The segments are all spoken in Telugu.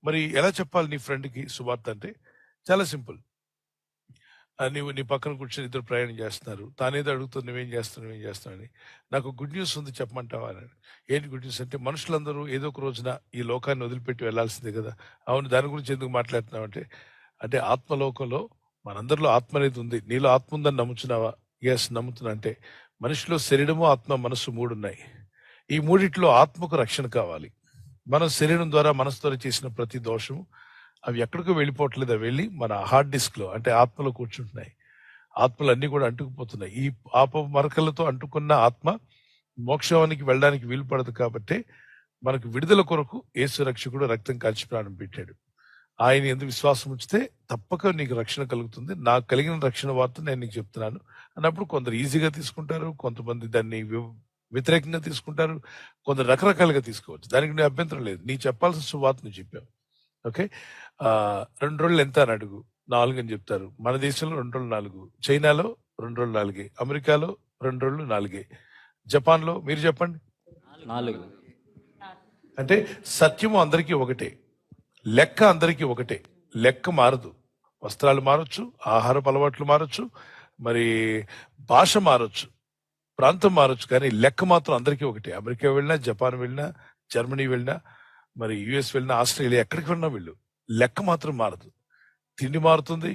మరి ఎలా చెప్పాలి నీ ఫ్రెండ్‌కి సువార్త అంటే? చాలా సింపుల్. నీవు నీ పక్కన కూర్చొని ఇద్దరు ప్రయాణం చేస్తున్నారు. తానేదో అడుగుతుంది నువ్వేం చేస్తున్నావు? నువ్వేం చేస్తున్నావు అని. నాకు గుడ్ న్యూస్ ఉంది చెప్పమంటావా అని. ఏంటి గుడ్ న్యూస్ అంటే మనుషులందరూ ఏదో ఒక రోజున ఈ లోకాన్ని వదిలిపెట్టి వెళ్ళాల్సిందే కదా! అవును దాని గురించి ఎందుకు మాట్లాడుతున్నావు అంటే, అంటే ఆత్మలోకంలో మనందరిలో ఆత్మ అనేది ఉంది. నీలో ఆత్మ ఉందని నమ్ముచున్నావా? యెస్ నమ్ముతున్నా అంటే మనిషిలో శరీరము, ఆత్మ, మనస్సు మూడున్నాయి. ఈ మూడిట్లో ఆత్మకు రక్షణ కావాలి. మనం శరీరం ద్వారా మనసు ద్వారా చేసిన ప్రతి దోషము అవి ఎక్కడికో వెళ్ళిపోవట్లేదు. అవి వెళ్ళి మన హార్డ్ డిస్క్ లో అంటే ఆత్మలో కూర్చుంటున్నాయి. ఆత్మలు అన్ని కూడా అంటుకుపోతున్నాయి. ఈ పాప మరకలతో అంటుకున్న ఆత్మ మోక్షానికి వెళ్ళడానికి వీలు పడదు కాబట్టి మనకు విడుదల కొరకు యేసు రక్షకుడు రక్తం కాల్చి ప్రాణం పెట్టాడు. ఆయన ఎందుకు విశ్వాసం ఉంచితే తప్పక నీకు రక్షణ కలుగుతుంది. నాకు కలిగిన రక్షణ వార్త నేను నీకు చెప్తున్నాను అన్నప్పుడు కొందరు ఈజీగా తీసుకుంటారు, కొంతమంది దాన్ని వ్యతిరేకంగా తీసుకుంటారు, కొందరు రకరకాలుగా తీసుకోవచ్చు. దానికి నీ అభ్యంతరం లేదు. నీ చెప్పాల్సిన సువార్త నువ్వు చెప్పావు. ఓకే. 2 రోజులు ఎంత అని అడుగు, 4 అని చెప్తారు. మన దేశంలో 2 రోజులు 4, చైనాలో 2 రోజులు 4, అమెరికాలో 2 రోజులు 4, జపాన్ లో మీరు చెప్పండి 4. అంటే సత్యము అందరికీ ఒకటే, లెక్క అందరికీ ఒకటే. లెక్క మారదు. వస్త్రాలు మారొచ్చు, ఆహారపు అలవాట్లు మారొచ్చు, మరి భాష మారొచ్చు, ప్రాంతం మారొచ్చు, కానీ లెక్క మాత్రం అందరికీ ఒకటే. అమెరికా వెళ్ళినా, జపాన్ వెళ్ళినా, జర్మనీ వెళ్ళినా, మరి యుఎస్ వెళ్ళినా, ఆస్ట్రేలియా ఎక్కడికి వెళ్ళినా వెళ్ళు, లెక్క మాత్రం మారదు. తిండి మారుతుంది,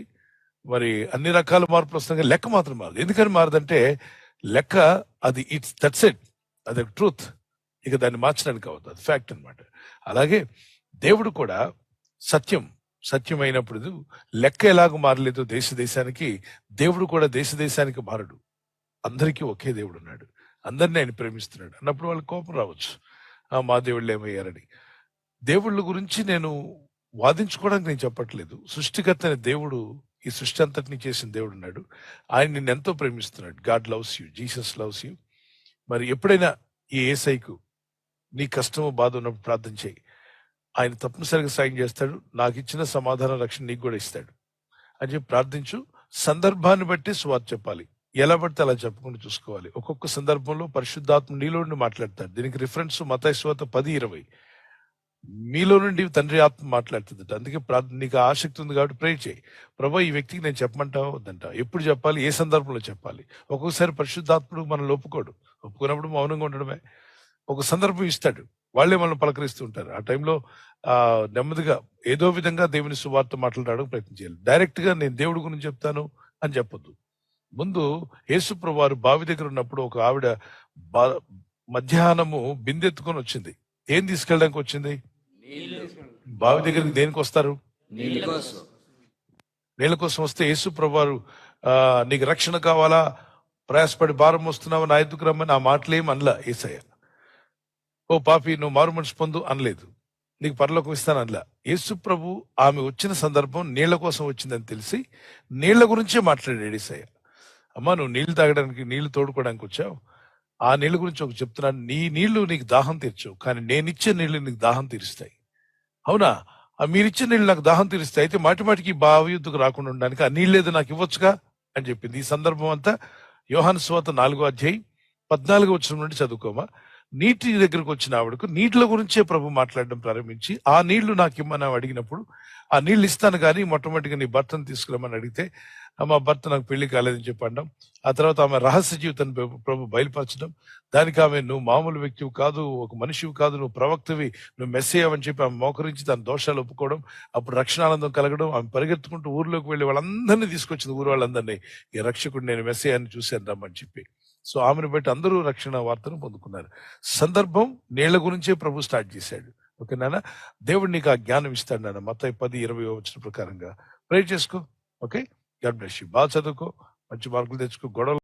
మరి అన్ని రకాల మార్పులు వస్తున్నాయి, లెక్క మాత్రం మారదు. ఎందుకని మారదంటే లెక్క అది దట్స్ ఇట్, అది ట్రూత్. ఇక దాన్ని మార్చడానికి అవుతుంది, అది ఫ్యాక్ట్ అనమాట. అలాగే దేవుడు కూడా సత్యం అయినప్పుడు లెక్క ఎలాగ మారలేదు దేశానికి, దేవుడు కూడా దేశానికి మారడు. అందరికీ ఒకే దేవుడు ఉన్నాడు, అందరినీ ఆయన ప్రేమిస్తున్నాడు అన్నప్పుడు వాళ్ళకి కోపం రావచ్చు, మా దేవుళ్ళు ఏమయ్యారని. దేవుళ్ళ గురించి నేను వాదించుకోవడానికి నేను చెప్పట్లేదు. సృష్టికర్త అనే దేవుడు, ఈ సృష్టి అంతటిని చేసిన దేవుడు ఉన్నాడు. ఆయన నిన్ను ఎంతో ప్రేమిస్తున్నాడు. God loves you, Jesus loves you. మరి ఎప్పుడైనా ఈ యేసయ్యకు నీ కష్టము బాధ ఉన్నప్పుడు ప్రార్థన చేయి. ఆయన తప్పనిసరిగా సాయం చేస్తాడు. నాకు ఇచ్చిన సమాధాన రక్షణ నీకు కూడా ఇస్తాడు అని చెప్పి ప్రార్థించు. సందర్భాన్ని బట్టి సువార్త చెప్పాలి. ఎలా పడితే అలా చెప్పకుండా చూసుకోవాలి. ఒక్కొక్క సందర్భంలో పరిశుద్ధాత్మ నీలో నుండి మాట్లాడతాడు. దీనికి రిఫరెన్స్ మత్తయి సువార్త 10:20. మీలో నుండి తండ్రి ఆత్మ మాట్లాడుతుంది. అందుకే నీకు ఆసక్తి ఉంది కాబట్టి ప్రే చేయి. ప్రభా ఈ వ్యక్తికి నేను చెప్పమంటావా వద్దంటావా, ఎప్పుడు చెప్పాలి, ఏ సందర్భంలో చెప్పాలి. ఒక్కొక్కసారి పరిశుద్ధాత్ముడు మనల్ని ఒప్పుకున్నప్పుడు మౌనంగా ఉండడమే. ఒక సందర్భం ఇస్తాడు, వాళ్ళే మనం పలకరిస్తూ ఉంటారు. ఆ టైంలో నెమ్మదిగా ఏదో విధంగా దేవుని సువార్త మాట్లాడడానికి ప్రయత్నం చేయాలి. డైరెక్ట్ గా నేను దేవుడి గురించి చెప్తాను అని చెప్పొద్దు. ముందు యేసు ప్రభువారు బావి దగ్గర ఉన్నప్పుడు ఒక ఆవిడ మధ్యాహ్నము బిందెత్తుకొని వచ్చింది. ఏం తీసుకెళ్ళడానికి వచ్చింది? బావి దగ్గరికి దేనికి వస్తారు? నీళ్ళ కోసం వస్తే యేసు ప్రభువారు నీకు రక్షణ కావాలా, ప్రయాసపడి భారం వస్తున్నావా, నా ఎద్దుకు రమ్మని ఆ మాటలేం అనలా యేసయ్య. ఓ పాపి నువ్వు మారు మనసు పొందు అనలేదు, నీకు పరలోకం ఇస్తాను అనలా. యేసు ప్రభు ఆమె వచ్చిన సందర్భం నీళ్ల కోసం వచ్చిందని తెలిసి నీళ్ల గురించే మాట్లాడాడు యేసయ్య. అమ్మా నువ్వు నీళ్లు తాగడానికి, నీళ్లు తోడుకోవడానికి వచ్చావు, ఆ నీళ్ళ గురించి ఒక చెప్తున్నాను. నీ నీళ్లు నీకు దాహం తీర్చవు, కానీ నేనిచ్చే నీళ్లు నీకు దాహం తీరుస్తాయి. అవునా? మీరిచ్చే నీళ్ళు నాకు దాహం తీరుస్తాయి. అయితే మాటికి బావి యుద్ధకు రాకుండా ఉండడానికి ఆ నీళ్ళేదో నాకు ఇవ్వచ్చుగా అని చెప్పింది. ఈ సందర్భం అంతా యోహాను సువార్త 4:14 నుండి చదువుకోమా. నీటి దగ్గరకు వచ్చిన ఆవిడకు నీటిల గురించే ప్రభు మాట్లాడడం ప్రారంభించి, ఆ నీళ్లు నాకు ఇమ్మని అడిగినప్పుడు ఆ నీళ్లు ఇస్తాను కానీ మొట్టమొదటిగా నీ భర్తను తీసుకురమ్మని అడిగితే, మా భర్త నాకు పెళ్లి కాలేదని చెప్పడం. ఆ తర్వాత ఆమె రహస్య జీవితాన్ని ప్రభు బయలుపరచడం. దానికి ఆమె నువ్వు మామూలు వ్యక్తివి కాదు, ఒక మనిషివి కాదు, నువ్వు ప్రవక్తవి, నువ్వు మెస్సయ్య అని చెప్పి ఆమె మోకరించి తన దోషాలు ఒప్పుకోవడం. అప్పుడు రక్షణానందం కలగడం. ఆమె పరిగెత్తుకుంటూ ఊర్లోకి వెళ్ళి వాళ్ళందరినీ తీసుకొచ్చింది, ఊరు వాళ్ళందరినీ. ఈ రక్షకుడు నేను మెస్సయ్యని చూశాను రమ్మని చెప్పి. సో ఆమెను బట్టి అందరూ రక్షణ వార్తను పొందుకున్నారు. సందర్భం నీళ్ల గురించే ప్రభు స్టార్ట్ చేశాడు. ఓకే నాన్న, దేవుడు నీకు ఆ జ్ఞానం ఇస్తాడు నాన్న. మత్తయి 10:20 ప్రకారంగా ప్రే చేసుకో. Okay, God bless you. బాగా చదువుకో, మంచి మార్కులు తెచ్చుకో, గొడవలు